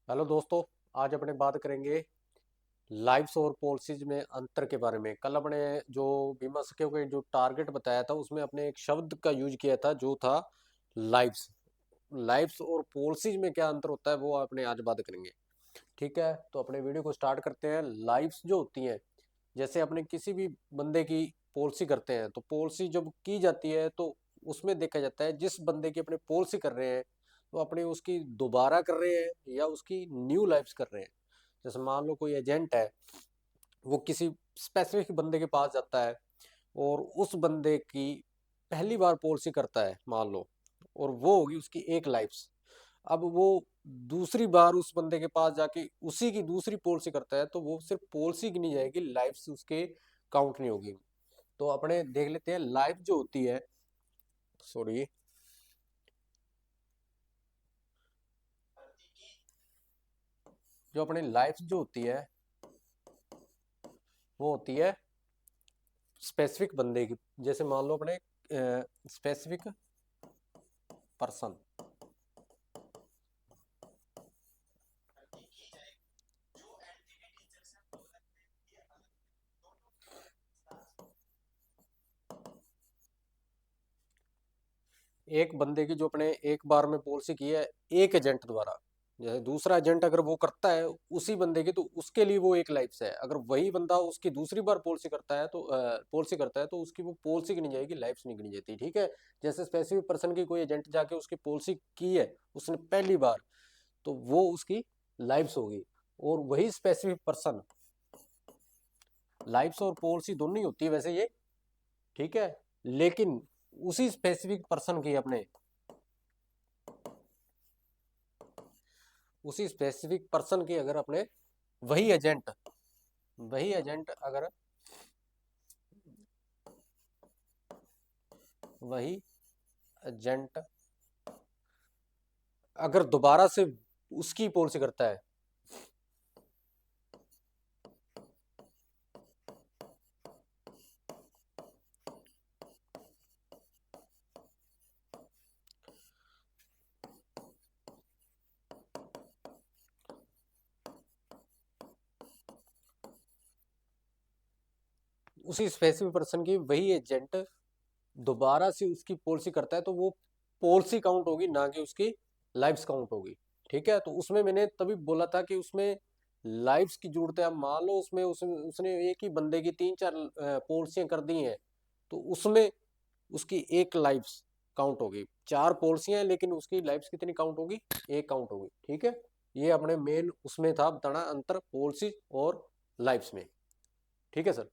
Hello दोस्तों। आज अपने बात करेंगे लाइफ्स और पॉलिसीज में अंतर के बारे में। कल अपने जो बीमा सखियों के जो टारगेट बताया था उसमें अपने एक शब्द का यूज किया था जो था लाइफ्स। लाइफ्स और पॉलिसीज में क्या अंतर होता है वो अपने आज बात करेंगे। ठीक है, तो अपने वीडियो को स्टार्ट करते हैं। लाइफ्स जो होती हैं, जैसे अपने किसी भी बंदे की पॉलिसी करते हैं तो पॉलिसी जब की जाती है तो उसमें देखा जाता है जिस बंदे की अपने पॉलिसी कर रहे हैं तो अपने उसकी दोबारा कर रहे हैं या उसकी न्यू लाइफ्स कर रहे हैं। जैसे मान लो कोई एजेंट है, वो किसी स्पेसिफिक बंदे के पास जाता है और उस बंदे की पहली बार पॉलिसी करता है मान लो, और वो होगी उसकी एक लाइफ्स। अब वो दूसरी बार उस बंदे के पास जाके उसी की दूसरी पॉलिसी करता है तो वो सिर्फ पॉलिसी की नहीं जाएगी, लाइफ्स उसके काउंट नहीं होगी। तो अपने देख लेते हैं लाइफ जो होती है, सॉरी, जो अपनी लाइफ जो होती है वो होती है स्पेसिफिक बंदे की। जैसे मान लो अपने स्पेसिफिक पर्सन। एक बंदे की जो अपने एक बार में पॉलिसी की है एक एजेंट द्वारा, जैसे दूसरा एजेंट अगर वो करता है उसी बंदे की तो उसके लिए वो एक लाइफ है। अगर वही बंदा उसकी दूसरी बार पॉलिसी करता है तो उसकी वो पॉलिसी गिनी जाएगी, लाइफ नहीं गिनी जाती। ठीक है, जैसे स्पेसिफिक पर्सन की कोई एजेंट जाके उसकी पॉलिसी की है उसने पहली बार, तो वो उसकी लाइफ्स होगी। और वही स्पेसिफिक पर्सन, लाइफ्स और पॉलिसी दोनों ही होती है वैसे ये, ठीक है, लेकिन उसी स्पेसिफिक पर्सन की अपने, उसी स्पेसिफिक पर्सन की अगर अपने वही एजेंट, वही एजेंट अगर, वही एजेंट अगर दोबारा से उसकी पॉलिसी करता है, उसी स्पेसिफिक पर्सन की वही एजेंट दोबारा से उसकी पॉलिसी करता है तो वो पॉलिसी काउंट होगी ना कि उसकी लाइफ्स काउंट होगी। ठीक है, तो उसमें मैंने तभी बोला था कि उसमें लाइफ्स की जरूरत है। अब मान लो उसने एक ही बंदे की तीन चार पॉलिसियां कर दी हैं तो उसमें उसकी एक लाइफ्स काउंट होगी। चार पॉलिसियां हैं लेकिन उसकी लाइफ्स कितनी काउंट होगी, एक काउंट होगी। ठीक है, ये अपने मेन उसमें था बताना अंतर पॉलिसी और लाइफ्स में। ठीक है सर।